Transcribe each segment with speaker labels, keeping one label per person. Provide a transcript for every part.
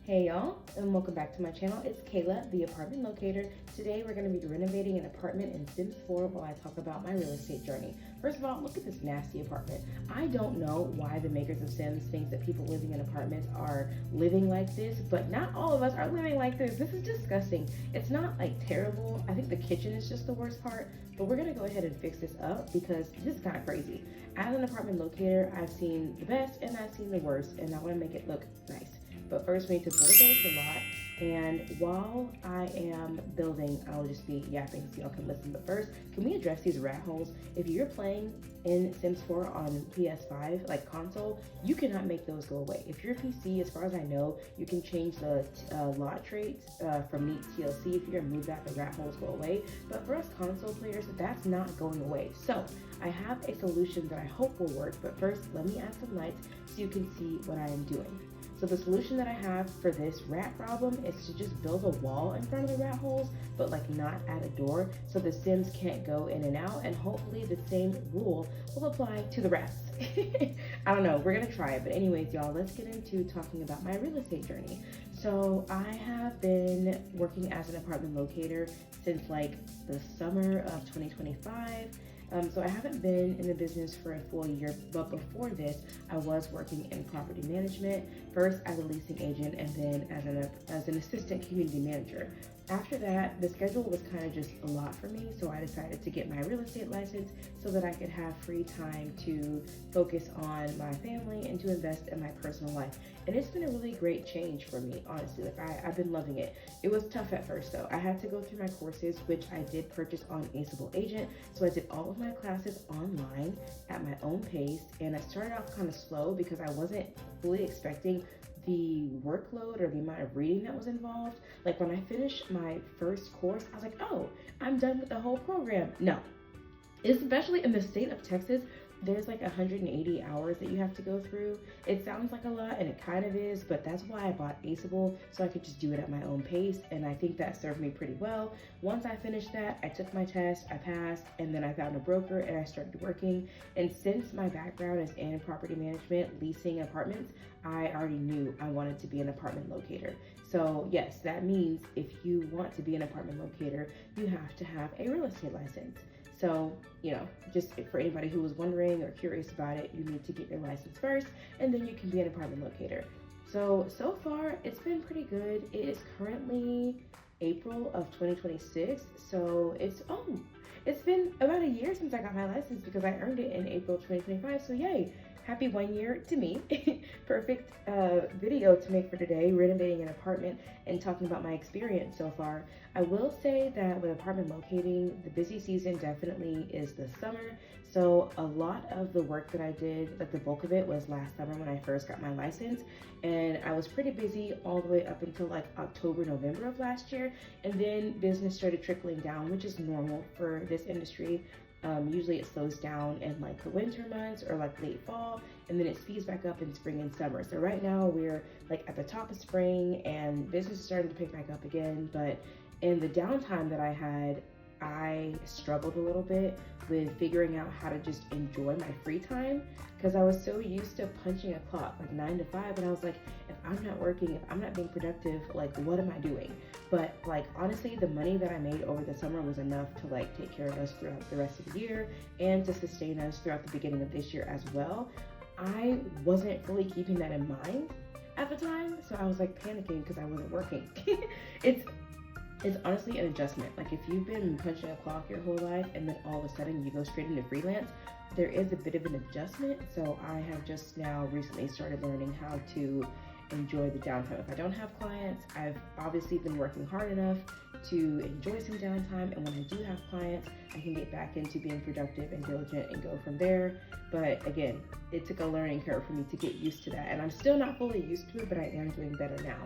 Speaker 1: Hey y'all, and welcome back to my channel. It's Kayla, the apartment locator. Today we're going to be renovating an apartment in Sims 4 while I talk about my real estate journey. First of all, look at this nasty apartment. I don't know why the makers of Sims think that people living in apartments are living like this, but not all of us are living like this. This is disgusting. It's not like terrible. I think the kitchen is just the worst part, but we're going to go ahead and fix this up because this is kind of crazy. As an apartment locator, I've seen the best and I've seen the worst, and I want to make it look nice. But first we need to bulldoze the lot, and while I am building, I'll just be yapping so y'all can listen. But first, can we address these rat holes? If you're playing in Sims 4 on PS5, like console, you cannot make those go away. If you're PC, as far as I know, you can change the lot traits from neat TLC. If you're gonna move that, the rat holes go away. But for us console players, that's not going away. So I have a solution that I hope will work, but first let me add some lights so you can see what I am doing. So the solution that I have for this rat problem is to just build a wall in front of the rat holes, but like not add a door so the Sims can't go in and out, and hopefully the same rule will apply to the rats. I don't know, we're gonna try it. But anyways, y'all, let's get into talking about my real estate journey. So I have been working as an apartment locator since like the summer of 2025. So I haven't been in the business for a full year, but before this, I was working in property management, first as a leasing agent and then as an assistant community manager. After that, the schedule was kind of just a lot for me, so I decided to get my real estate license so that I could have free time to focus on my family and to invest in my personal life. And it's been a really great change for me, honestly. Like I've been loving it. It was tough at first though. I had to go through my courses, which I did purchase on Aceable Agent. So I did all of my classes online at my own pace, and I started off kind of slow because I wasn't fully expecting the workload or the amount of reading that was involved. Like when I finished my first course, I was like, oh, I'm done with the whole program. No, especially in the state of Texas, there's like 180 hours that you have to go through. It sounds like a lot, and it kind of is, but that's why I bought Aceable, so I could just do it at my own pace, and I think that served me pretty well. Once I finished that, I took my test, I passed, and then I found a broker and I started working. And since my background is in property management, leasing apartments, I already knew I wanted to be an apartment locator. So yes, that means if you want to be an apartment locator, you have to have a real estate license. So, you know, just for anybody who was wondering or curious about it, you need to get your license first, and then you can be an apartment locator. So far, it's been pretty good. It is currently April of 2026. So it's been about a year since I got my license because I earned it in April 2025. So yay. Happy 1 year to me. Perfect video to make for today, renovating an apartment and talking about my experience so far. I will say that with apartment locating, the busy season definitely is the summer. So a lot of the work that I did, like the bulk of it, was last summer when I first got my license. And I was pretty busy all the way up until like October, November of last year. And then business started trickling down, which is normal for this industry. Usually it slows down in like the winter months or like late fall, and then it speeds back up in spring and summer. So right now we're like at the top of spring and business is starting to pick back up again. But in the downtime that I had, I struggled a little bit with figuring out how to just enjoy my free time because I was so used to punching a clock like 9 to 5, and I was like, if I'm not working, if I'm not being productive, like what am I doing? But like honestly, the money that I made over the summer was enough to like take care of us throughout the rest of the year and to sustain us throughout the beginning of this year as well. I wasn't fully keeping that in mind at the time, so I was like panicking because I wasn't working. It's honestly an adjustment. Like if you've been punching a clock your whole life and then all of a sudden you go straight into freelance, there is a bit of an adjustment. So I have just now recently started learning how to enjoy the downtime. If I don't have clients, I've obviously been working hard enough to enjoy some downtime, and when I do have clients, I can get back into being productive and diligent and go from there. But again, it took a learning curve for me to get used to that, and I'm still not fully used to it, but I am doing better now.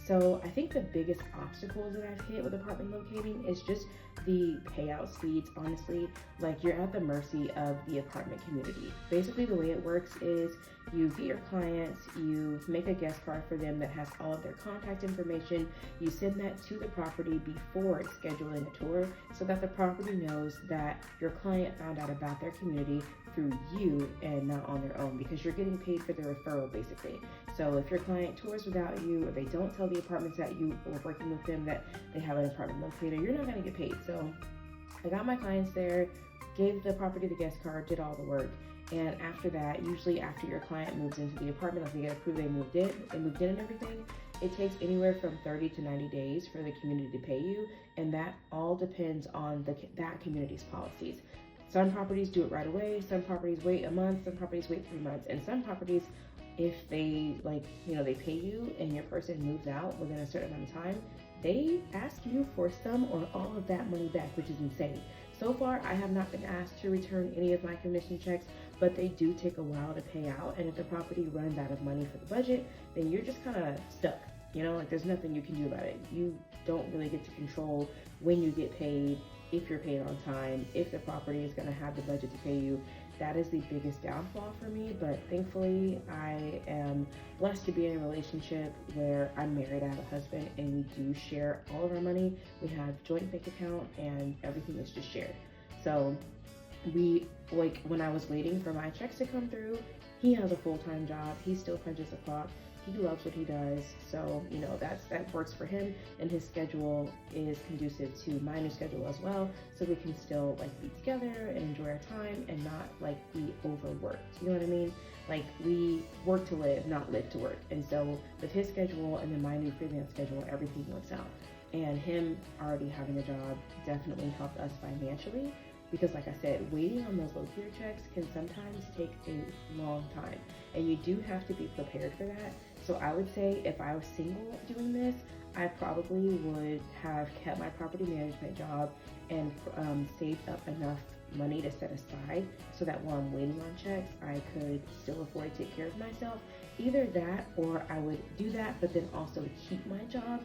Speaker 1: So I think the biggest obstacles that I've hit with apartment locating is just the payout speeds, honestly. Like you're at the mercy of the apartment community. Basically the way it works is you get your clients, you make a guest card for them that has all of their contact information, you send that to the property before scheduling a tour so that the property knows that your client found out about their community through you and not on their own, because you're getting paid for the referral basically. So if your client tours without you, or they don't tell the apartments that you were working with them that they have an apartment locator, you're not going to get paid. So I got my clients there, gave the property the guest card, did all the work. And after that, usually after your client moves into the apartment, like they get approved, they moved in and everything, it takes anywhere from 30 to 90 days for the community to pay you. And that all depends on that community's policies. Some properties do it right away. Some properties wait a month. Some properties wait 3 months. And some properties, if they they pay you and your person moves out within a certain amount of time, they ask you for some or all of that money back, which is insane. So far, I have not been asked to return any of my commission checks, but they do take a while to pay out. And if the property runs out of money for the budget, then you're just kind of stuck. There's nothing you can do about it. You don't really get to control when you get paid, if you're paid on time, if the property is going to have the budget to pay you. That is the biggest downfall for me, but thankfully I am blessed to be in a relationship where I'm married, I have a husband, and we do share all of our money. We have joint bank account and everything is just shared. So when I was waiting for my checks to come through, he has a full-time job, he still punches the clock. He loves what he does, so that works for him, and his schedule is conducive to my new schedule as well, so we can still be together and enjoy our time and not be overworked. You know what I mean? We work to live, not live to work. And so with his schedule and then my new freelance schedule, everything works out. And him already having a job definitely helped us financially, because like I said, waiting on those locator checks can sometimes take a long time, and you do have to be prepared for that. So I would say if I was single doing this, I probably would have kept my property management job and saved up enough money to set aside so that while I'm waiting on checks, I could still afford to take care of myself. Either that, or I would do that, but then also keep my job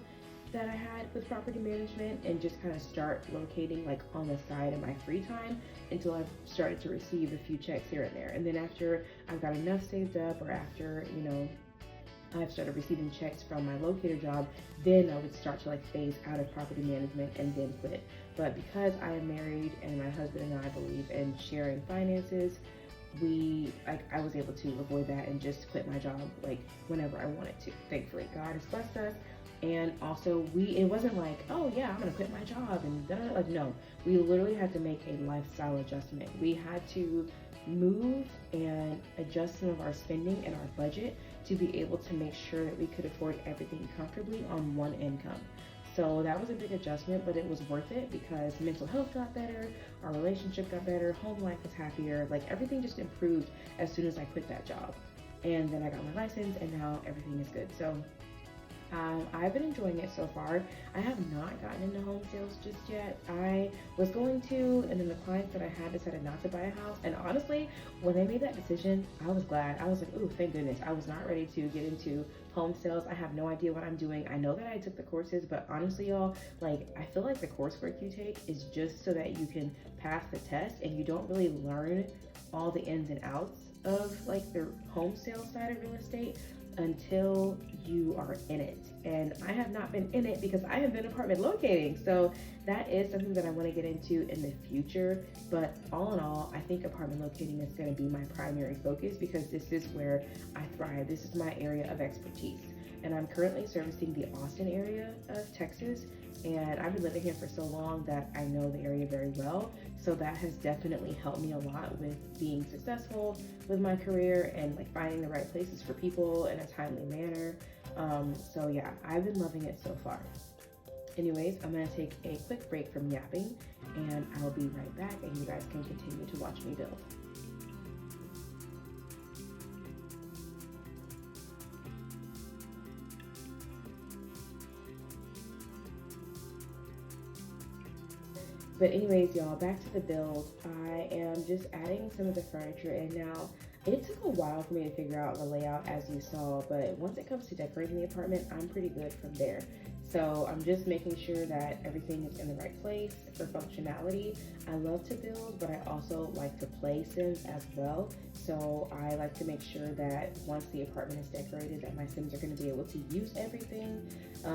Speaker 1: that I had with property management and just kind of start locating on the side in my free time until I've started to receive a few checks here and there. And then after I've got enough saved up, or after, I've started receiving checks from my locator job, then I would start to phase out of property management and then quit. But because I am married and my husband and I believe in sharing finances, I was able to avoid that and just quit my job whenever I wanted to. Thankfully, God has blessed us. And also it wasn't oh yeah, I'm gonna quit my job and no, we literally had to make a lifestyle adjustment. We had to move and adjust some of our spending and our budget to be able to make sure that we could afford everything comfortably on one income. So that was a big adjustment, but it was worth it because mental health got better, our relationship got better, home life was happier, everything just improved as soon as I quit that job. And then I got my license and now everything is good. So I've been enjoying it so far. I have not gotten into home sales just yet. I was going to, and then the clients that I had decided not to buy a house. And honestly, when they made that decision, I was glad. I was like, ooh, thank goodness. I was not ready to get into home sales. I have no idea what I'm doing. I know that I took the courses, but honestly, y'all, I feel like the coursework you take is just so that you can pass the test and you don't really learn all the ins and outs of the home sales side of real estate until you are in it. And I have not been in it because I have been apartment locating. So that is something that I want to get into in the future. But all in all, I think apartment locating is going to be my primary focus because this is where I thrive. This is my area of expertise. And I'm currently servicing the Austin area of Texas. And I've been living here for so long that I know the area very well. So that has definitely helped me a lot with being successful with my career and finding the right places for people in a timely manner. So yeah, I've been loving it so far. Anyways, I'm gonna take a quick break from yapping and I'll be right back and you guys can continue to watch me build. But anyways, y'all, back to the build. I am just adding some of the furniture in now. It took a while for me to figure out the layout as you saw, but once it comes to decorating the apartment, I'm pretty good from there. So I'm just making sure that everything is in the right place for functionality. I love to build, but I also like to play Sims as well. So I like to make sure that once the apartment is decorated, that my Sims are going to be able to use everything.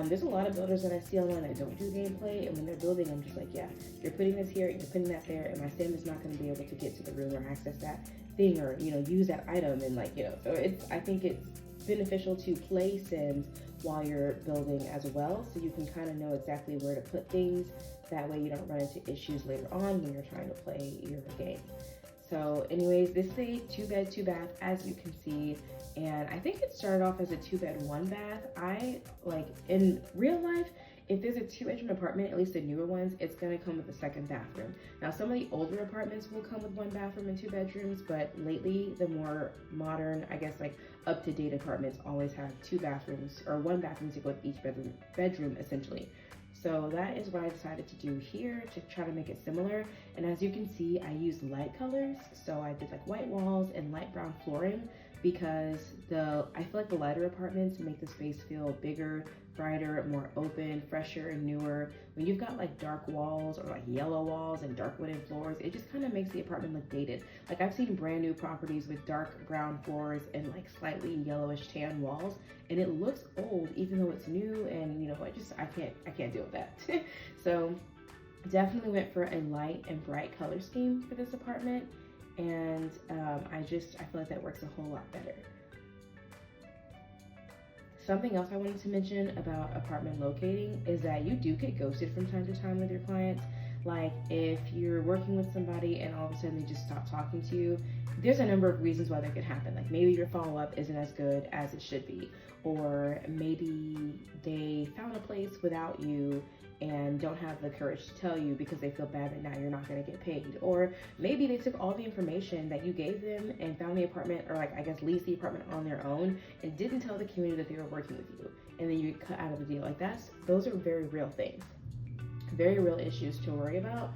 Speaker 1: There's a lot of builders that I see online that don't do gameplay, and when they're building, I'm just like, yeah, you're putting this here, you're putting that there, and my Sim is not going to be able to get to the room or access that thing, or use that item, and so I think it's beneficial to play Sims while you're building as well, so you can kind of know exactly where to put things. That way you don't run into issues later on when you're trying to play your game. So anyways, this is a 2-bed 2-bath, as you can see, and I think it started off as a 2-bed 1-bath. I like, in real life, if there's a 2-bedroom apartment, at least the newer ones, it's gonna come with a second bathroom. Now, some of the older apartments will come with 1 bathroom and 2 bedrooms, but lately, the more modern, I guess like up-to-date apartments always have 2 bathrooms, or 1 bathroom to go with each bedroom essentially. So that is what I decided to do here, to try to make it similar. And as you can see, I used light colors. So I did like white walls and light brown flooring, because I feel like the lighter apartments make the space feel bigger, brighter, more open, fresher, and newer. When you've got like dark walls or like yellow walls and dark wooden floors, it just kind of makes the apartment look dated. Like, I've seen brand new properties with dark brown floors and like slightly yellowish tan walls, and it looks old even though it's new, and I can't deal with that. So definitely went for a light and bright color scheme for this apartment, and I feel like that works a whole lot better. Something else I wanted to mention about apartment locating is that you do get ghosted from time to time with your clients. Like, if you're working with somebody and all of a sudden they just stop talking to you, there's a number of reasons why that could happen. Like, maybe your follow-up isn't as good as it should be, or maybe they found a place without you and don't have the courage to tell you because they feel bad that now you're not going to get paid. Or maybe they took all the information that you gave them and found the apartment, or like, I guess, leased the apartment on their own, and didn't tell the community that they were working with you, and then you get cut out of the deal. Like, those are very real things, very real issues to worry about.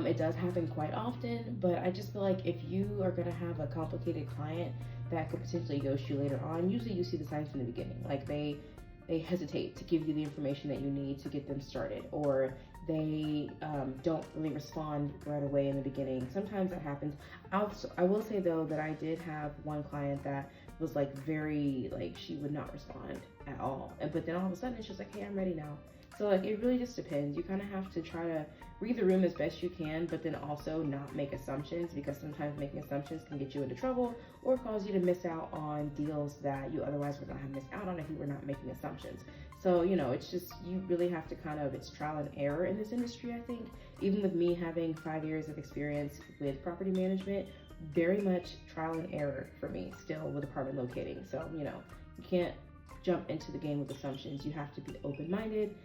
Speaker 1: It does happen quite often, but I just feel like if you are going to have a complicated client that could potentially ghost you later on, usually you see the signs from the beginning. Like, they hesitate to give you the information that you need to get them started, or they don't really respond right away in the beginning. Sometimes that happens. I will say though that I did have one client that was like very, like, she would not respond at all, but then all of a sudden it's just like, hey, I'm ready now. So like, it really just depends. You kind of have to try to read the room as best you can, but then also not make assumptions, because sometimes making assumptions can get you into trouble or cause you to miss out on deals that you otherwise would not have missed out on if you were not making assumptions. So, it's just, you really have to it's trial and error in this industry, I think. Even with me having 5 years of experience with property management, very much trial and error for me still with apartment locating. So, you can't jump into the game with assumptions. You have to be open-minded.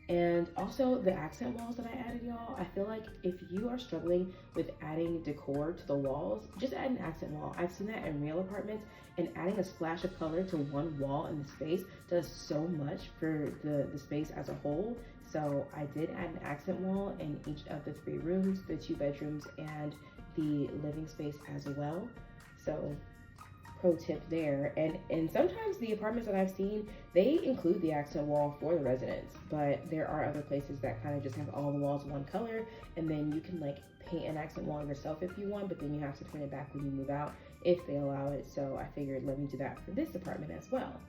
Speaker 1: And also the accent walls that I added, y'all, I feel like if you are struggling with adding decor to the walls, just add an accent wall. I've seen that in real apartments, and adding a splash of color to one wall in the space does so much for the space as a whole. So I did add an accent wall in each of the 3 rooms, the 2 bedrooms, and the living space as well. So pro tip there. And sometimes the apartments that I've seen, they include the accent wall for the residents, but there are other places that kind of just have all the walls one color, and then you can like paint an accent wall yourself if you want, but then you have to paint it back when you move out if they allow it. So I figured, let me do that for this apartment as well.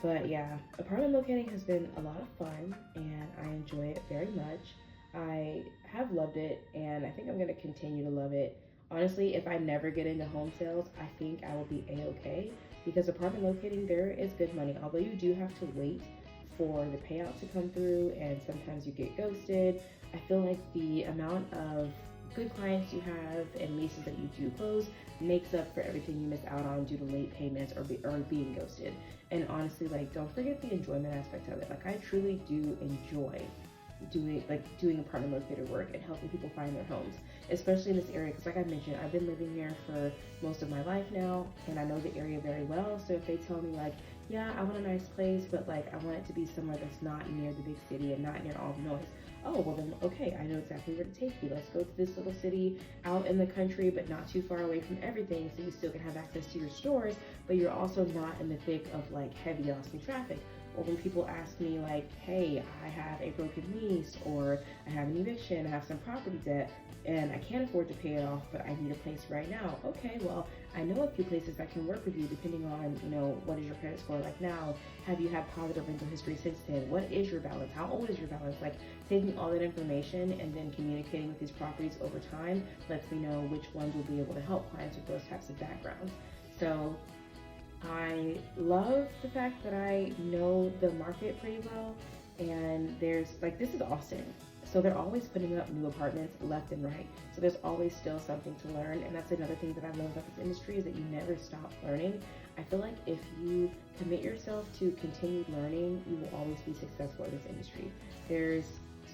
Speaker 1: But yeah, apartment locating has been a lot of fun, and I enjoy it very much. I have loved it, and I think I'm going to continue to love it. Honestly, if I never get into home sales, I think I will be a-okay, because apartment locating, there is good money. Although you do have to wait for the payout to come through, and sometimes you get ghosted. I feel like the amount of good clients you have and leases that you do close makes up for everything you miss out on due to late payments or being ghosted. And honestly, like, don't forget the enjoyment aspect of it. Like, I truly do enjoy doing apartment locator work and helping people find their homes, especially in this area, because like I mentioned, I've been living here for most of my life now, and I know the area very well. So if they tell me like, yeah, I want a nice place, but like I want it to be somewhere that's not near the big city and not near all the noise. Oh, well then, okay, I know exactly where to take you. Let's go to this little city out in the country, but not too far away from everything, so you still can have access to your stores, but you're also not in the thick of like heavy, awesome traffic. Or when people ask me like, hey, I have a broken lease, or I have an eviction, I have some property debt, and I can't afford to pay it off, but I need a place right now. Okay, well, I know a few places that can work with you depending on, what is your credit score like now? Have you had positive rental history since then? What is your balance? How old is your balance? Like taking all that information and then communicating with these properties over time lets me know which ones will be able to help clients with those types of backgrounds. So I love the fact that I know the market pretty well, and there's like, this is Austin. So they're always putting up new apartments left and right. So there's always still something to learn. And that's another thing that I love about this industry, is that you never stop learning. I feel like if you commit yourself to continued learning, you will always be successful in this industry. There's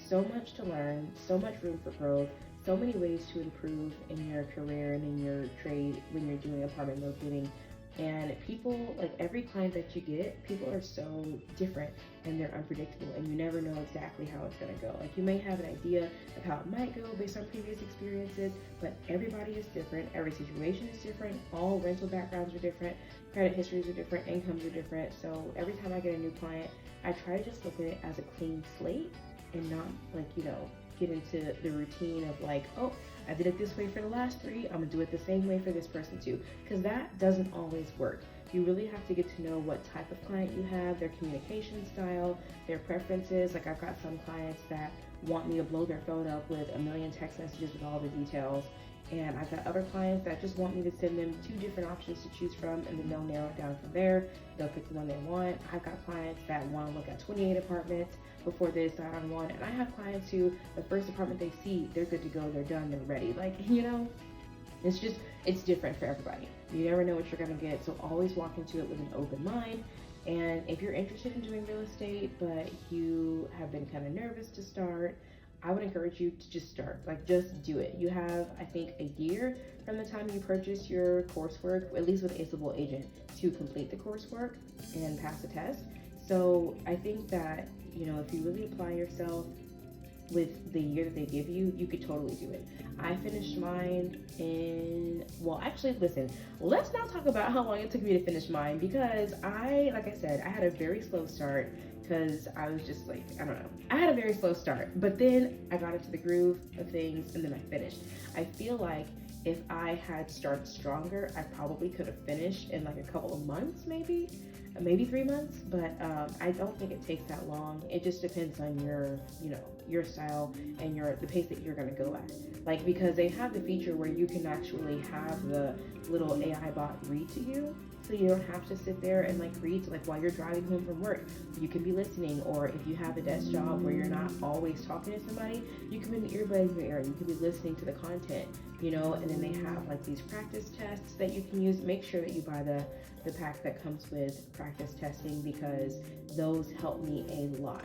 Speaker 1: so much to learn, so much room for growth, so many ways to improve in your career and in your trade when you're doing apartment locating. And people, like every client that you get, people are so different and they're unpredictable, and you never know exactly how it's going to go. Like you may have an idea of how it might go based on previous experiences, but everybody is different. Every situation is different. All rental backgrounds are different. Credit histories are different. Incomes are different. So every time I get a new client, I try to just look at it as a clean slate and not like, get into the routine of like, oh, I did it this way for the last three, I'm gonna do it the same way for this person too, because that doesn't always work. You really have to get to know what type of client you have, their communication style, their preferences. Like I've got some clients that want me to blow their phone up with a million text messages with all the details, and I've got other clients that just want me to send them 2 different options to choose from, and then they'll narrow it down from there. They'll pick the one they want. I've got clients that want to look at 28 apartments before they decide on one, and I have clients who the first apartment they see, they're good to go, they're done, they're ready. Like, it's different for everybody. You never know what you're gonna get, so always walk into it with an open mind. And if you're interested in doing real estate, but you have been kind of nervous to start, I would encourage you to just start. Like, just do it. You have, I think, a year from the time you purchase your coursework, at least with a civil agent, to complete the coursework and pass the test. So I think that, if you really apply yourself with the year that they give you, you could totally do it. I finished mine listen, let's not talk about how long it took me to finish mine, because like I said, I had a very slow start because I was just like, I don't know. I had a very slow start, but then I got into the groove of things and then I finished. I feel like if I had started stronger, I probably could have finished in like a couple of months, maybe 3 months, but I don't think it takes that long. It just depends on your style and the pace that you're gonna go at. Like, because they have the feature where you can actually have the little AI bot read to you, so you don't have to sit there and like read. So like while you're driving home from work, you can be listening, or if you have a desk job where you're not always talking to somebody, you can put an earbud in your ear, you can be listening to the content, and then they have like these practice tests that you can use. Make sure that you buy the pack that comes with practice testing, because those help me a lot.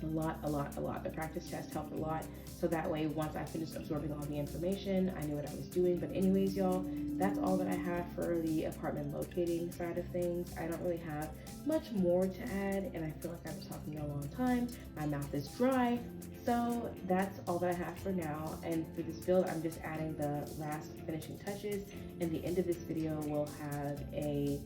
Speaker 1: The practice test helped a lot. So that way, once I finished absorbing all the information, I knew what I was doing. But anyways, y'all, that's all that I have for the apartment locating side of things. I don't really have much more to add, and I feel like I've been talking a long time. My mouth is dry. So that's all that I have for now. And for this build, I'm just adding the last finishing touches. And the end of this video will have a,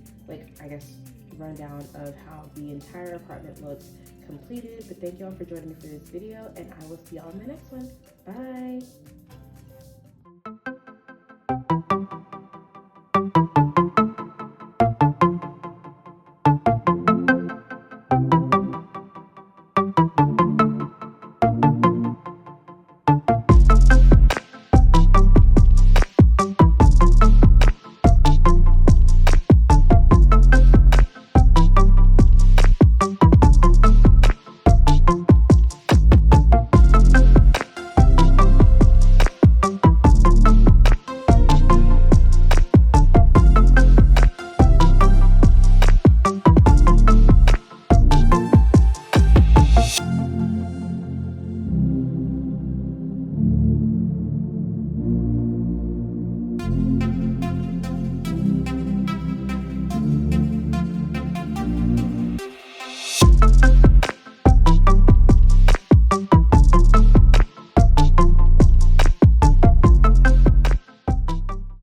Speaker 1: rundown of how the entire apartment looks completed. But thank y'all for joining me for this video, and I will see y'all in my next one. Bye.